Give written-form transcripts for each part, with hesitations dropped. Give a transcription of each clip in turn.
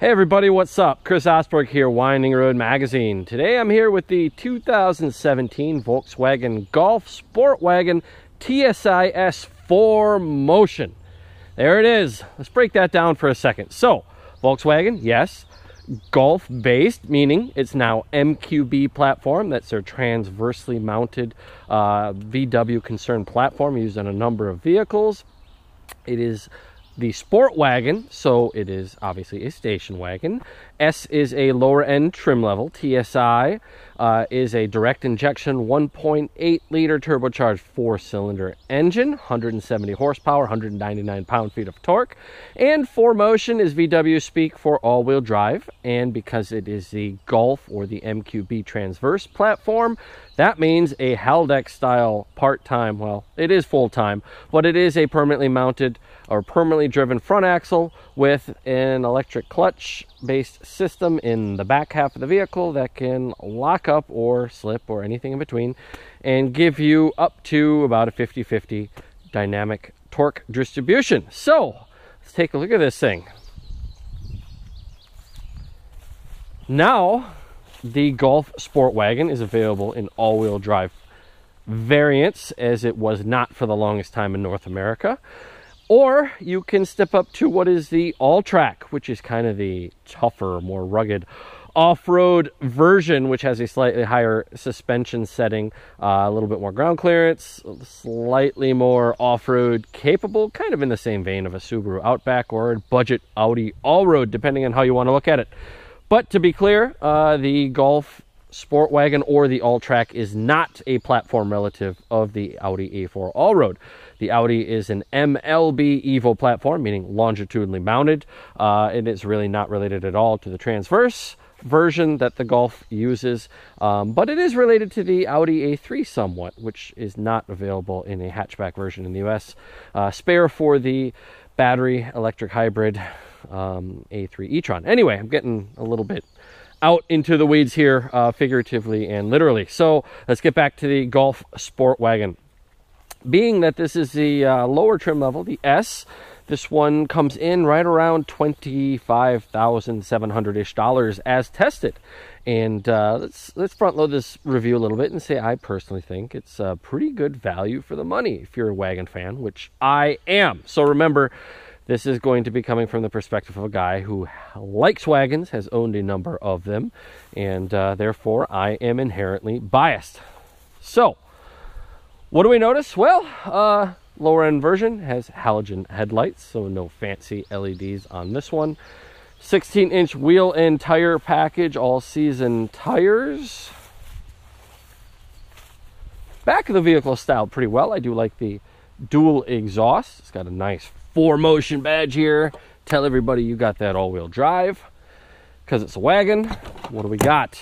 Hey everybody, what's up? Chris Osberg here, Winding Road Magazine. Today I'm here with the 2017 Volkswagen Golf SportWagen TSI S 4Motion. There it is. Let's break that down for a second. So, Volkswagen, yes, Golf based, meaning it's now MQB platform. That's their transversely mounted VW concerned platform used on a number of vehicles. It is the SportWagen, so it is obviously a station wagon. S is a lower end trim level. TSI is a direct injection 1.8 liter turbocharged 4-cylinder engine, 170 horsepower, 199 pound-feet of torque. And 4Motion is VW speak for all-wheel drive. And because it is the Golf or the MQB transverse platform, that means a Haldex style part-time, well, it is full-time, but it is a permanently mounted or permanently driven front axle with an electric clutch based system in the back half of the vehicle that can lock up or slip or anything in between and give you up to about a 50-50 dynamic torque distribution. So let's take a look at this thing. Now the Golf SportWagen is available in all-wheel drive variants, as it was not for the longest time in North America. Or you can step up to what is the all-track, which is kind of the tougher, more rugged off-road version, which has a slightly higher suspension setting, a little bit more ground clearance, slightly more off-road capable, kind of in the same vein of a Subaru Outback or a budget Audi Allroad, depending on how you want to look at it. But to be clear, the Golf SportWagen or the all-track is not a platform relative of the Audi A4 Allroad. The Audi is an MLB Evo platform, meaning longitudinally mounted, and it's really not related at all to the transverse version that the Golf uses, but it is related to the Audi A3 somewhat, which is not available in a hatchback version in the US. Spare for the battery electric hybrid A3 e-tron. Anyway, I'm getting a little bit out into the weeds here, figuratively and literally. So let's get back to the Golf SportWagen. Being that this is the lower trim level, the S, this one comes in right around $25,700-ish as tested. And let's front load this review a little bit and say I personally think it's a pretty good value for the money if you're a wagon fan, which I am. So remember, this is going to be coming from the perspective of a guy who likes wagons, has owned a number of them, and therefore I am inherently biased. So, what do we notice? Well, lower end version has halogen headlights, so no fancy LEDs on this one. 16-inch wheel and tire package, all season tires. Back of the vehicle is styled pretty well. I do like the dual exhaust. It's got a nice 4Motion badge here. Tell everybody you got that all-wheel drive because it's a wagon. What do we got?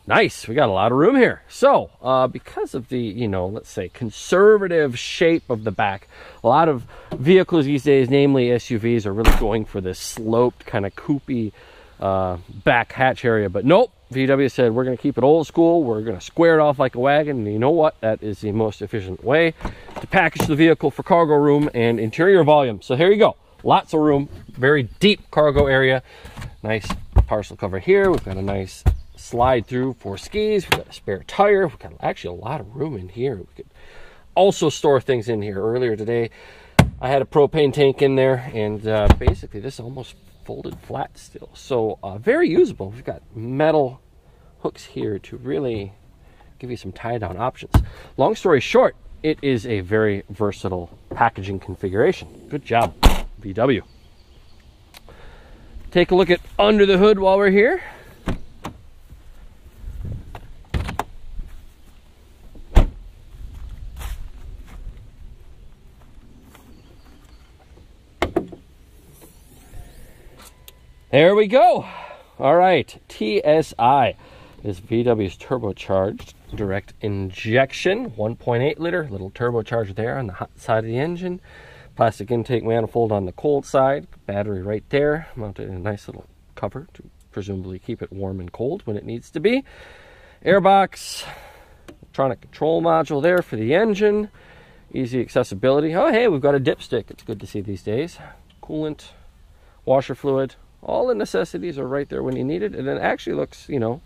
Nice, we got a lot of room here. So, because of the, let's say conservative shape of the back, a lot of vehicles these days, namely SUVs, are really going for this sloped, kind of coupey back hatch area. But nope, VW said we're going to keep it old school. We're going to square it off like a wagon. And you know what? That is the most efficient way to package the vehicle for cargo room and interior volume. So here you go. Lots of room, very deep cargo area. Nice parcel cover here. We've got a nice slide through for skis. We've got a spare tire. We've got actually a lot of room in here. We could also store things in here. Earlier today, I had a propane tank in there, and basically this almost folded flat still. So very usable. We've got metal hooks here to really give you some tie-down options. Long story short, it is a very versatile packaging configuration. Good job, VW. Take a look at under the hood while we're here. There we go. All right, TSI is VW's turbocharged direct injection 1.8 liter, little turbocharger there on the hot side of the engine, plastic intake manifold on the cold side, battery right there, mounted in a nice little cover to presumably keep it warm and cold when it needs to be. Airbox, electronic control module there for the engine, easy accessibility. Oh hey, we've got a dipstick. It's good to see these days. Coolant washer fluid. All the necessities are right there when you need it, and it actually looks, you know,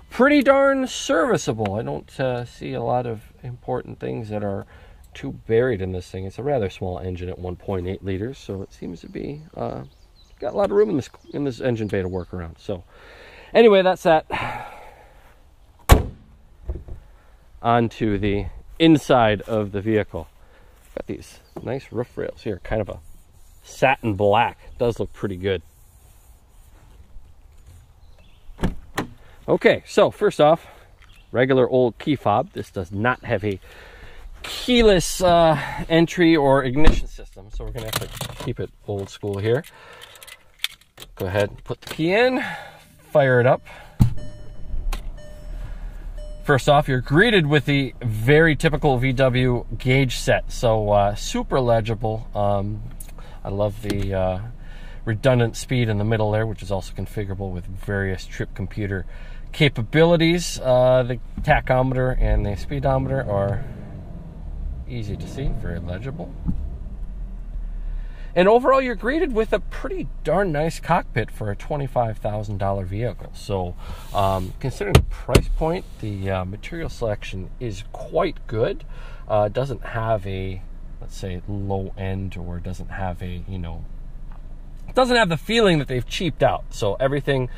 pretty darn serviceable. I don't see a lot of important things that are too buried in this thing. It's a rather small engine at 1.8 liters, so it seems to be got a lot of room in this engine bay to work around. So anyway, that's that. Onto the inside of the vehicle. Got these nice roof rails here, kind of a satin black. Does look pretty good. Okay, so first off, regular old key fob. This does not have a keyless entry or ignition system, so we're gonna have to keep it old school here. Go ahead and put the key in, fire it up. First off, you're greeted with the very typical VW gauge set, so super legible. I love the redundant speed in the middle there, which is also configurable with various trip computer capabilities. The tachometer and the speedometer are easy to see, very legible. And overall, you're greeted with a pretty darn nice cockpit for a $25,000 vehicle. So considering the price point, the material selection is quite good. It doesn't have a, let's say, low end, or doesn't have a, you know, it doesn't have the feeling that they've cheaped out. So everything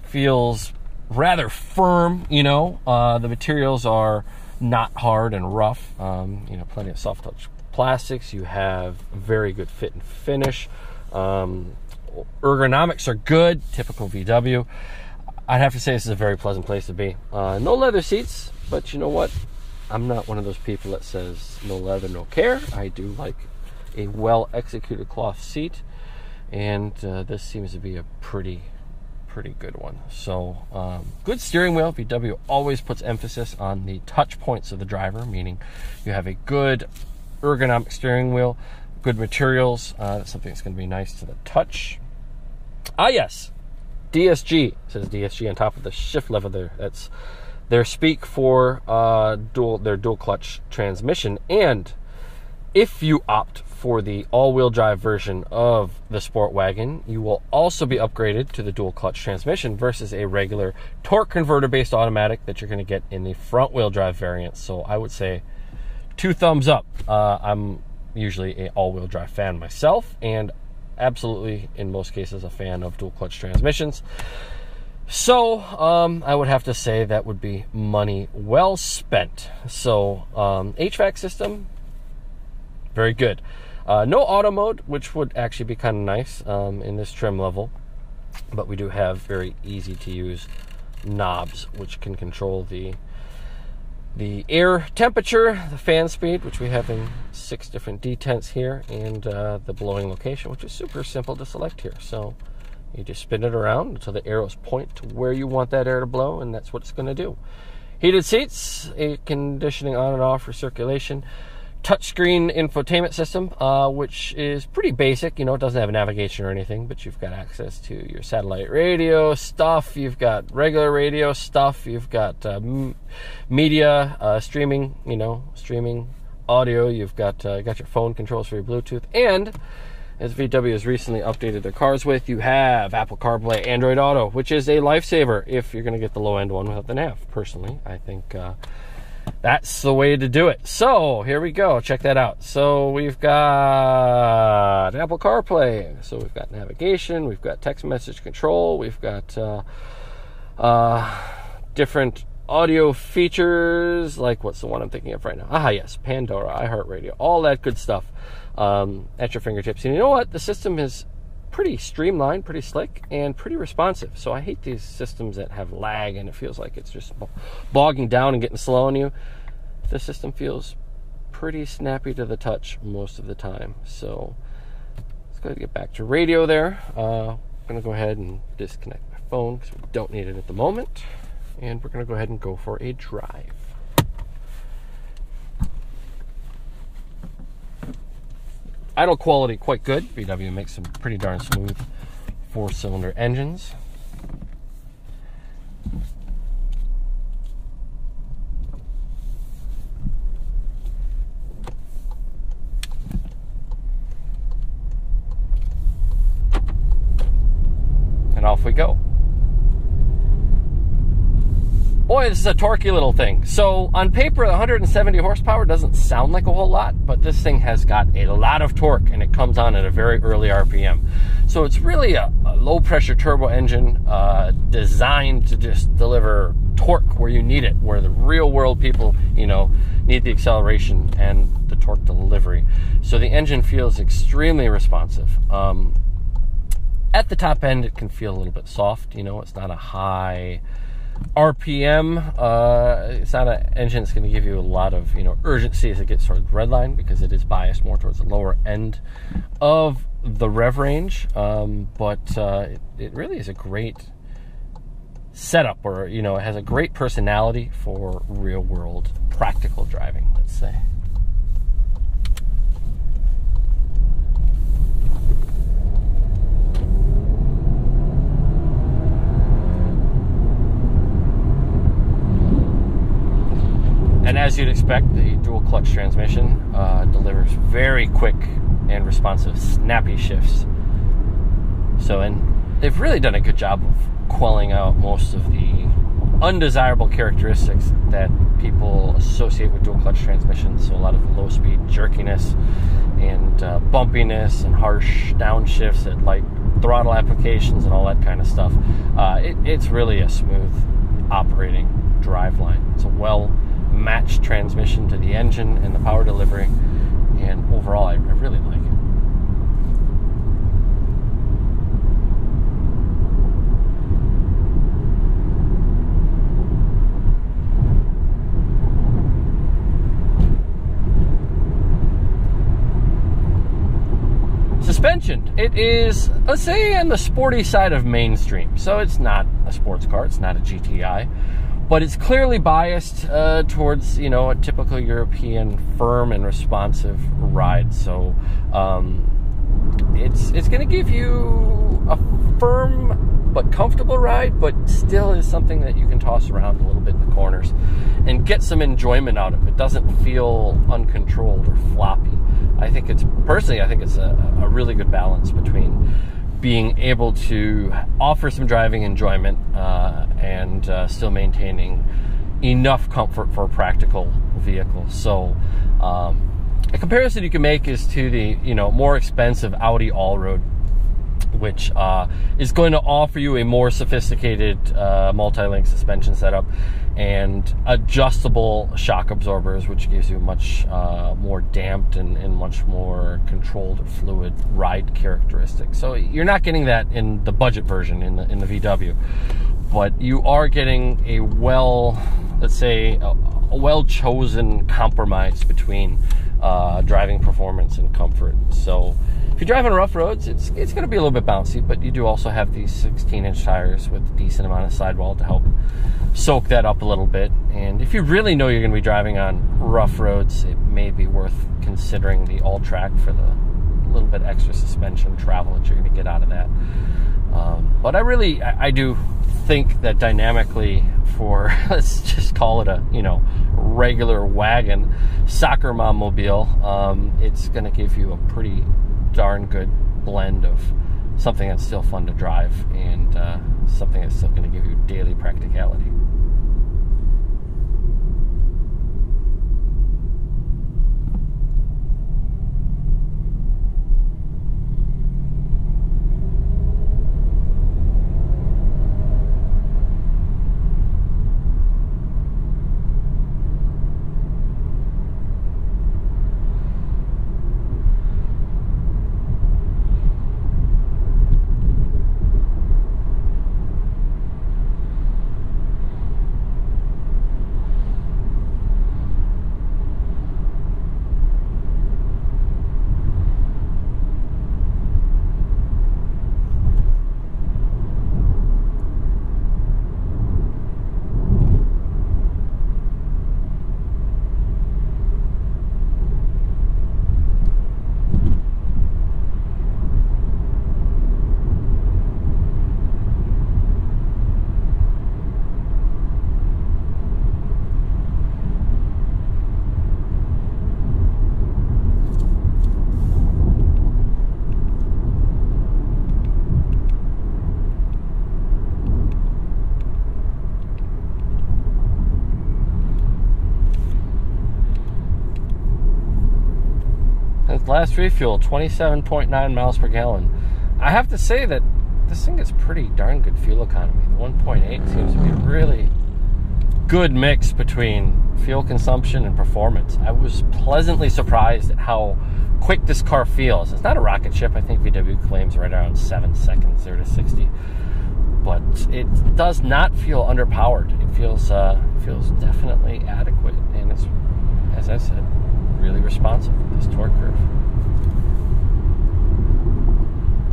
feels rather firm, you know. The materials are not hard and rough. You know, plenty of soft touch plastics. You have very good fit and finish. Ergonomics are good, typical VW. I'd have to say this is a very pleasant place to be. No leather seats, but you know what? I'm not one of those people that says no leather, no care. I do like a well executed cloth seat, and this seems to be a pretty good one. So good steering wheel. VW always puts emphasis on the touch points of the driver, meaning you have a good ergonomic steering wheel, good materials. That's something that's going to be nice to the touch. Ah yes, DSG. It says DSG on top of the shift lever there. That's their speak for their dual clutch transmission. And if you opt for the all-wheel drive version of the SportWagen, you will also be upgraded to the dual clutch transmission versus a regular torque converter based automatic that you're going to get in the front-wheel drive variant. So I would say 2 thumbs up. I'm usually an all-wheel drive fan myself, and absolutely in most cases a fan of dual clutch transmissions. So I would have to say that would be money well spent. So HVAC system, very good. No auto mode, which would actually be kind of nice in this trim level, but we do have very easy to use knobs which can control the air temperature, the fan speed, which we have in 6 different detents here, and the blowing location, which is super simple to select here. So you just spin it around until the arrows point to where you want that air to blow, and that's what it's going to do. Heated seats, air conditioning on and off for circulation. Touchscreen infotainment system, which is pretty basic. You know, it doesn't have navigation or anything, but you've got access to your satellite radio stuff. You've got regular radio stuff. You've got media, streaming, you know, streaming audio. You've got your phone controls for your Bluetooth. And as VW has recently updated their cars with, you have Apple CarPlay, Android Auto, which is a lifesaver if you're going to get the low-end one without the nav. Personally, I think that's the way to do it. So here we go. Check that out. So we've got Apple CarPlay. So we've got navigation. We've got text message control. We've got different audio features, like what's the one I'm thinking of right now? Ah, yes, Pandora, iHeartRadio, all that good stuff at your fingertips. And you know what? The system is pretty streamlined, pretty slick, and pretty responsive. So I hate these systems that have lag and it feels like it's just bogging down and getting slow on you. The system feels pretty snappy to the touch most of the time. So let's go ahead and get back to radio there. I'm going to go ahead and disconnect my phone because we don't need it at the moment. And we're going to go ahead and go for a drive. Idle quality quite good. VW makes some pretty darn smooth 4-cylinder engines. Boy, this is a torquey little thing. So on paper, 170 horsepower doesn't sound like a whole lot, but this thing has got a lot of torque, and it comes on at a very early RPM. So it's really a low pressure turbo engine designed to just deliver torque where you need it, where the real world people, you know, need the acceleration and the torque delivery. So the engine feels extremely responsive. At the top end, it can feel a little bit soft. You know, it's not a high RPM. It's not an engine that's going to give you a lot of, you know, urgency as it gets towards redline, because it is biased more towards the lower end of the rev range. But it really is a great setup, or, you know, it has a great personality for real world practical driving, let's say. And as you'd expect, the dual clutch transmission delivers very quick and responsive, snappy shifts. So, and they've really done a good job of quelling out most of the undesirable characteristics that people associate with dual clutch transmissions. So a lot of low speed jerkiness and bumpiness and harsh downshifts at light throttle applications and all that kind of stuff. It's really a smooth operating driveline. It's a well matched transmission to the engine and the power delivery, and overall I really like it. Suspension. It is, let's say, on the sporty side of mainstream. So it's not a sports car, it's not a GTI, but it's clearly biased towards, you know, a typical European firm and responsive ride. So it's going to give you a firm but comfortable ride, but still is something that you can toss around a little bit in the corners and get some enjoyment out of. It doesn't feel uncontrolled or floppy. I think it's a really good balance between being able to offer some driving enjoyment and still maintaining enough comfort for a practical vehicle. So a comparison you can make is to the, you know, more expensive Audi Allroad, which is going to offer you a more sophisticated multi-link suspension setup and adjustable shock absorbers, which gives you much more damped and much more controlled or fluid ride characteristics. So you're not getting that in the budget version in the VW, but you are getting a let's say a well-chosen compromise between driving performance and comfort. So if you drive on rough roads, it's going to be a little bit bouncy, but you do also have these 16-inch tires with a decent amount of sidewall to help soak that up a little bit. And if you really know you're going to be driving on rough roads, it may be worth considering the all-track for the little bit extra suspension travel that you're going to get out of that. But I do think that dynamically, for let's just call it a, you know, regular wagon, soccer mom mobile, it's going to give you a pretty darn good blend of something that's still fun to drive and something that's still going to give you daily practicality. last refuel, 27.9 miles per gallon. I have to say that this thing gets pretty darn good fuel economy. The 1.8 seems to be a really good mix between fuel consumption and performance. I was pleasantly surprised at how quick this car feels. It's not a rocket ship. I think VW claims right around 7 seconds 0 to 60. But it does not feel underpowered. It feels definitely adequate, and it's, as I said, really responsive with this torque curve.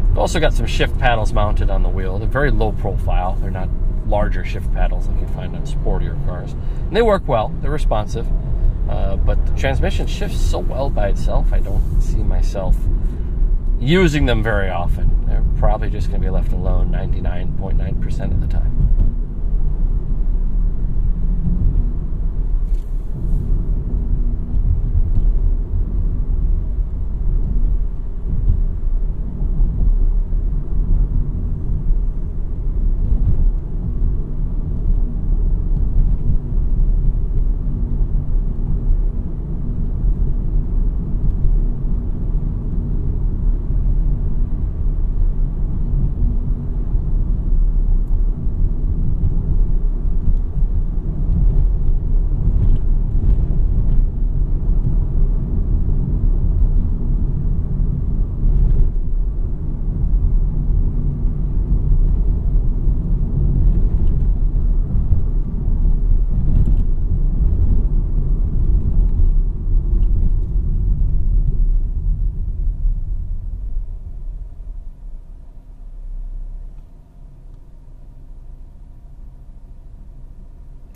We've also got some shift paddles mounted on the wheel. They're very low profile. They're not larger shift paddles like you find on sportier cars. And they work well. They're responsive. But the transmission shifts so well by itself, I don't see myself using them very often. They're probably just going to be left alone 99.9% of the time.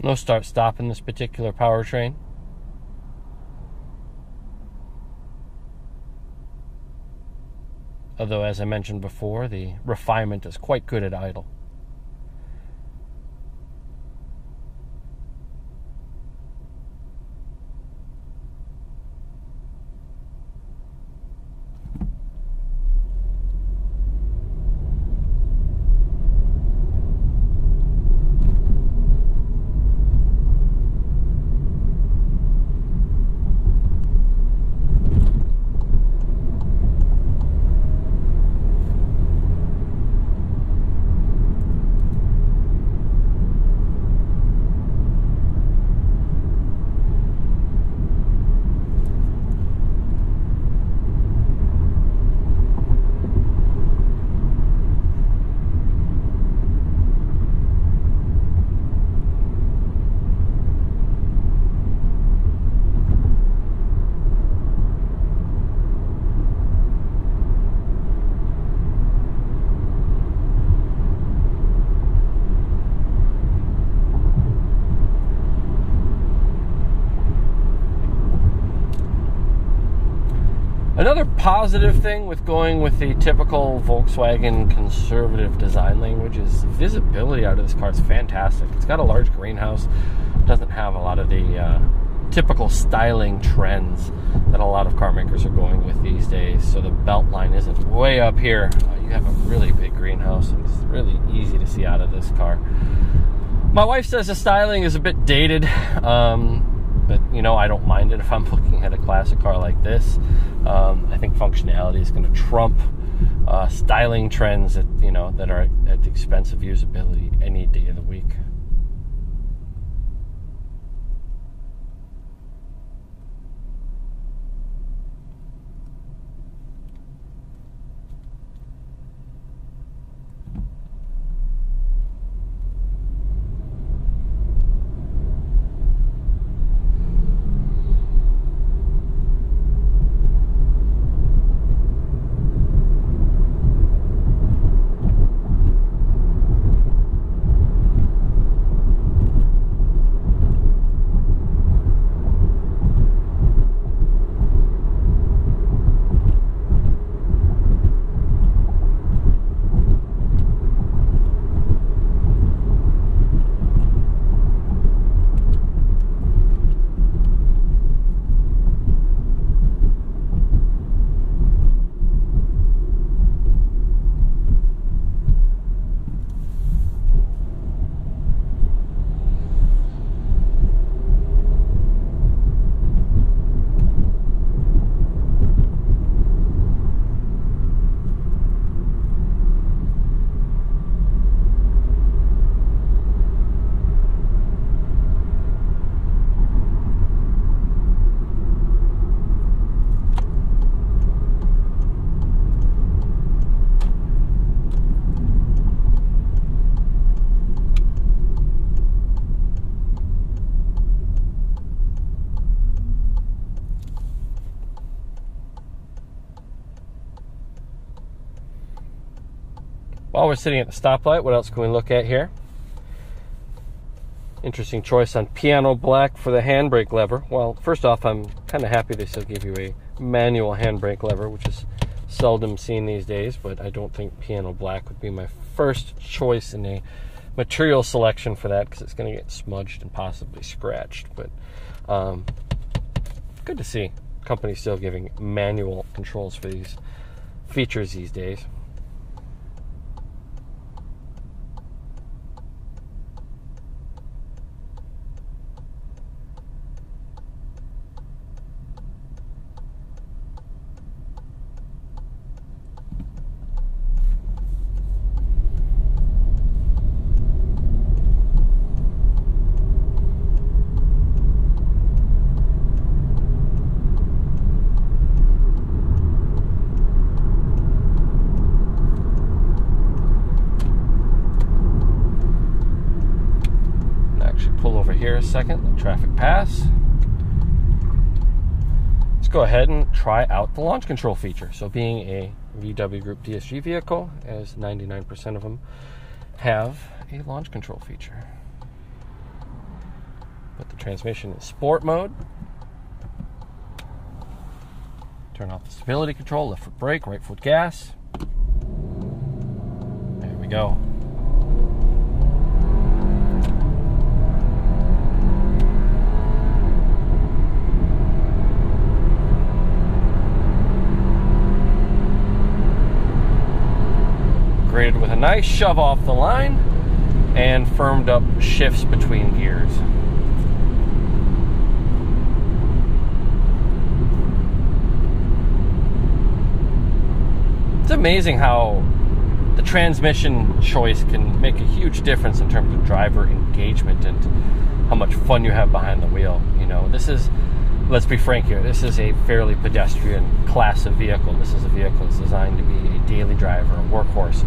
No start-stop in this particular powertrain. Although, as I mentioned before, the refinement is quite good at idle. Another positive thing with going with the typical Volkswagen conservative design language is visibility out of this car is fantastic. It's got a large greenhouse, doesn't have a lot of the typical styling trends that a lot of car makers are going with these days. So the belt line isn't way up here. You have a really big greenhouse, and it's really easy to see out of this car. My wife says the styling is a bit dated, but you know, I don't mind it if I'm looking at a classic car like this. I think functionality is going to trump styling trends that, you know, that are at the expense of usability any day of the week. While we're sitting at the stoplight, what else can we look at here? Interesting choice on piano black for the handbrake lever. Well, first off, I'm kind of happy they still give you a manual handbrake lever, which is seldom seen these days, but I don't think piano black would be my first choice in a material selection for that, because it's going to get smudged and possibly scratched. But good to see companies still giving manual controls for these features these days. Here a second, let traffic pass. Let's go ahead and try out the launch control feature. So being a VW Group DSG vehicle, as 99% of them have a launch control feature. Put the transmission in sport mode. Turn off the stability control, left foot brake, right foot gas. There we go. Graded with a nice shove off the line and firmed up shifts between gears. It's amazing how the transmission choice can make a huge difference in terms of driver engagement and how much fun you have behind the wheel. You know, this is, let's be frank here, this is a fairly pedestrian class of vehicle. This is a vehicle that's designed to be a daily driver, a workhorse,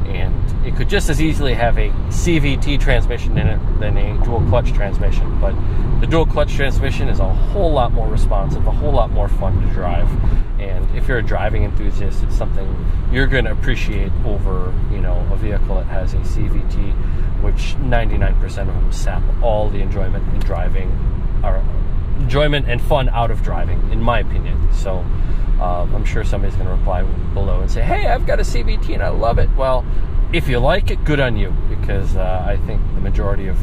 and it could just as easily have a CVT transmission in it than a dual clutch transmission. But the dual clutch transmission is a whole lot more responsive, a whole lot more fun to drive. And if you're a driving enthusiast, it's something you're going to appreciate over, you know, a vehicle that has a CVT, which 99% of them sap all the enjoyment in driving, or enjoyment and fun out of driving, in my opinion. So I'm sure somebody's going to reply below and say, hey, I've got a CVT and I love it. Well, if you like it, good on you, because I think the majority of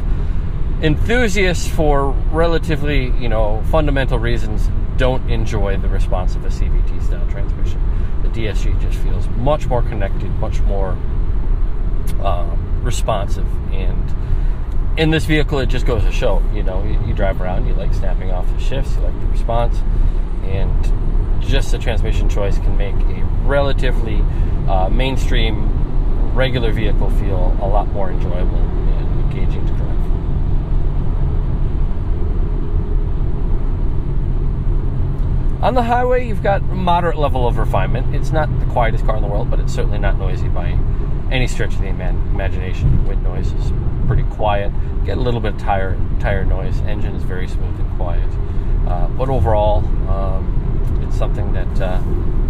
enthusiasts, for relatively, you know, fundamental reasons, don't enjoy the response of a CVT style transmission. The DSG just feels much more connected, much more responsive, and in this vehicle it just goes to show, you know, you drive around, you like snapping off the shifts, you like the response, and just the transmission choice can make a relatively mainstream regular vehicle feel a lot more enjoyable and engaging to drive. On the highway, you've got a moderate level of refinement. It's not the quietest car in the world, but it's certainly not noisy by any stretch of the imagination. Wind noise is pretty quiet. You get a little bit of tire noise. Engine is very smooth and quiet. But overall, it's something that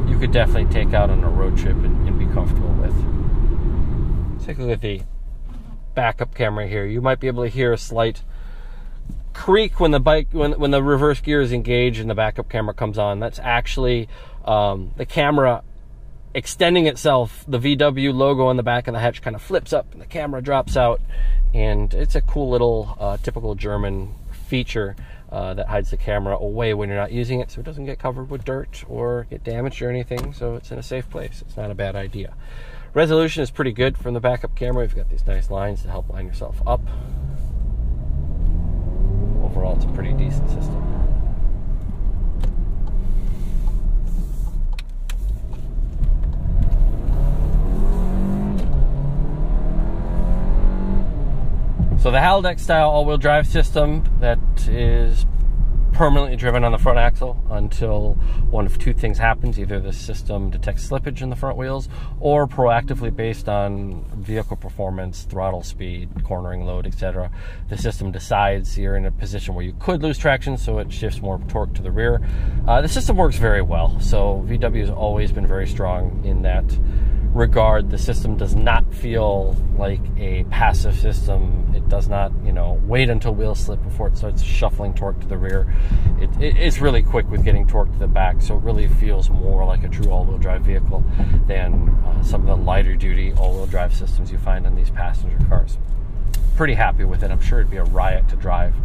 you could definitely take out on a road trip and be comfortable with. Let's take a look at the backup camera here. You might be able to hear a slight creak when the reverse gear is engaged and the backup camera comes on. That's actually the camera extending itself. The VW logo on the back of the hatch kind of flips up and the camera drops out, and it's a cool little typical German feature that hides the camera away when you're not using it, so it doesn't get covered with dirt or get damaged or anything, so it's in a safe place. It's not a bad idea. Resolution is pretty good from the backup camera. You've got these nice lines to help line yourself up. Overall, it's a pretty decent system. So the Haldex style all-wheel drive system that is permanently driven on the front axle until one of two things happens. Either the system detects slippage in the front wheels, or proactively, based on vehicle performance, throttle speed, cornering load, etc., the system decides you're in a position where you could lose traction, so it shifts more torque to the rear. The system works very well, so VW has always been very strong in that regard. The system does not feel like a passive system. It does not, you know, wait until wheel slip before it starts shuffling torque to the rear. It's really quick with getting torque to the back, so it really feels more like a true all-wheel drive vehicle than some of the lighter duty all-wheel drive systems you find in these passenger cars. Pretty happy with it. I'm sure it'd be a riot to drive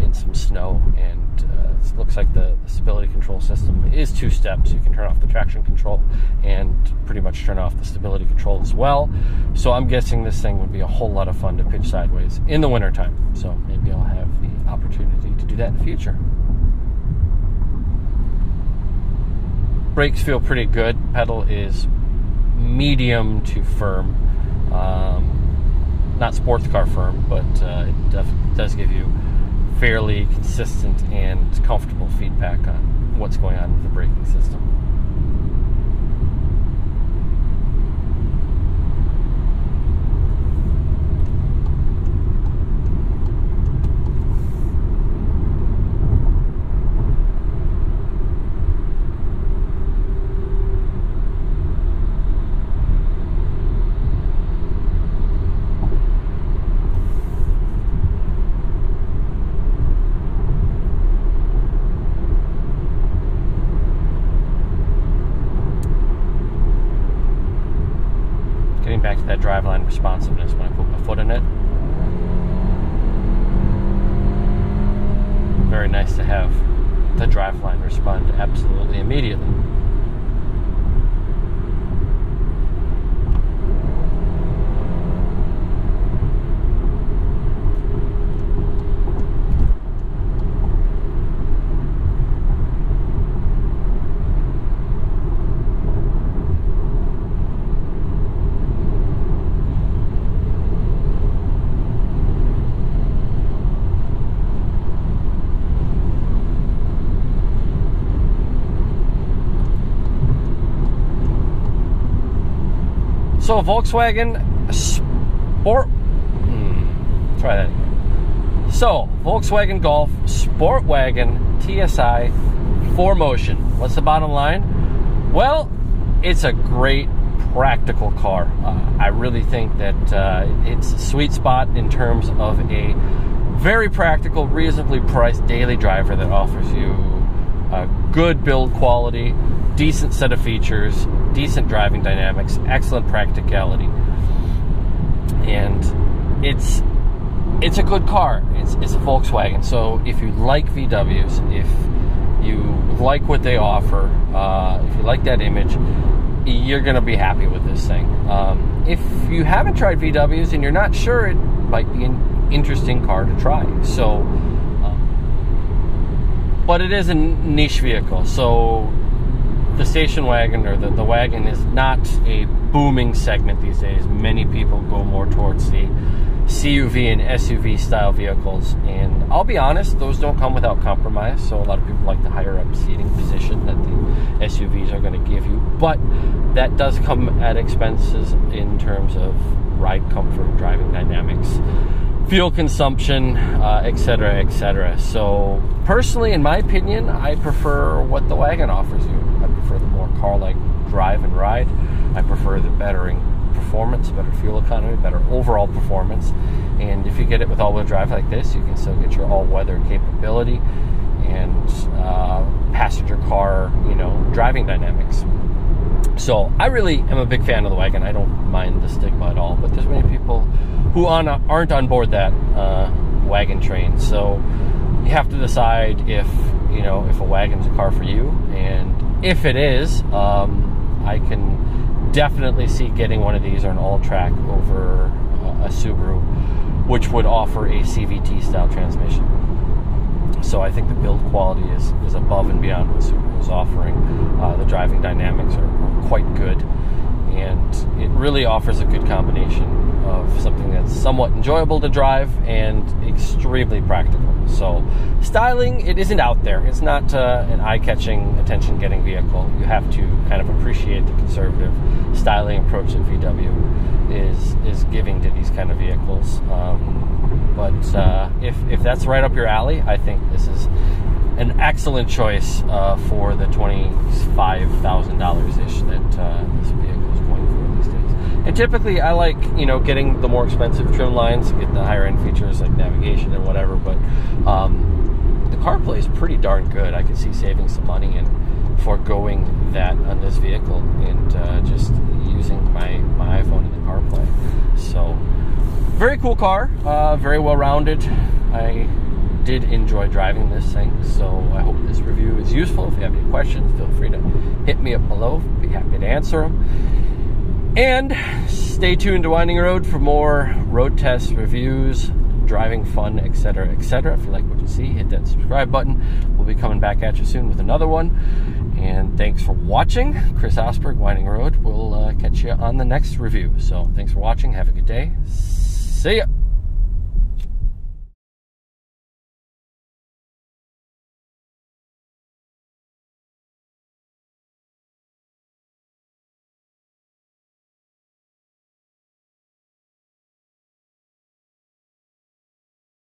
in some snow, and it looks like the stability control system is 2 steps. You can turn off the traction control and pretty much turn off the stability control as well. So I'm guessing this thing would be a whole lot of fun to pitch sideways in the wintertime. So maybe I'll have the opportunity to do that in the future. Brakes feel pretty good. Pedal is medium to firm. Not sports car firm, but it does give you fairly consistent and comfortable feedback on what's going on with the braking system. Back to that driveline responsiveness when I put my foot in it. Very nice to have the driveline respond absolutely immediately. So Volkswagen try that again. So Volkswagen Golf SportWagen TSI 4Motion. What's the bottom line? Well, it's a great practical car. I really think that it's a sweet spot in terms of a very practical, reasonably priced daily driver that offers you a good build quality, decent set of features, decent driving dynamics, excellent practicality, and it's a good car. It's a Volkswagen. So if you like VWs, if you like what they offer, if you like that image, you're going to be happy with this thing. If you haven't tried VWs and you're not sure, it might be an interesting car to try. So, but it is a niche vehicle. So the station wagon, or the wagon, is not a booming segment these days. Many people go more towards the CUV and SUV style vehicles, and I'll be honest, those don't come without compromise. So a lot of people like the higher up seating position that the SUVs are going to give you, but that does come at expenses in terms of ride comfort, driving dynamics, fuel consumption, etc., etc. So personally, in my opinion, I prefer what the wagon offers you. I prefer the more car-like drive and ride. I prefer the bettering performance, better fuel economy, better overall performance. And if you get it with all-wheel drive like this, you can still get your all-weather capability and passenger car, driving dynamics. So I really am a big fan of the wagon. I don't mind the stigma at all, but there's many people who aren't on board that wagon train. So you have to decide if a wagon's a car for you, and if it is, I can definitely see getting one of these or an all-track over a Subaru, which would offer a CVT style transmission. So I think the build quality is above and beyond what Subaru is offering. The driving dynamics are quite good, and it really offers a good combination of something that's somewhat enjoyable to drive and extremely practical. So styling, it isn't out there. It's not an eye-catching, attention-getting vehicle. You have to kind of appreciate the conservative styling approach that VW is giving to these kind of vehicles. But if that's right up your alley, I think this is an excellent choice for the $25,000-ish that this vehicle is going for. typically I like, you know, getting the more expensive trim lines to get the higher end features like navigation and whatever, but the Carplay is pretty darn good. I can see saving some money and foregoing that on this vehicle and just using my iPhone in the Carplay. So very cool car, very well rounded. I did enjoy driving this thing, so I hope this review is useful. If you have any questions, feel free to hit me up below. I'll be happy to answer them. And stay tuned to Winding Road for more road tests, reviews, driving fun, etc., etc. If you like what you see, hit that subscribe button. We'll be coming back at you soon with another one. And thanks for watching. Chris Osberg, Winding Road. We'll catch you on the next review. So thanks for watching. Have a good day. See ya.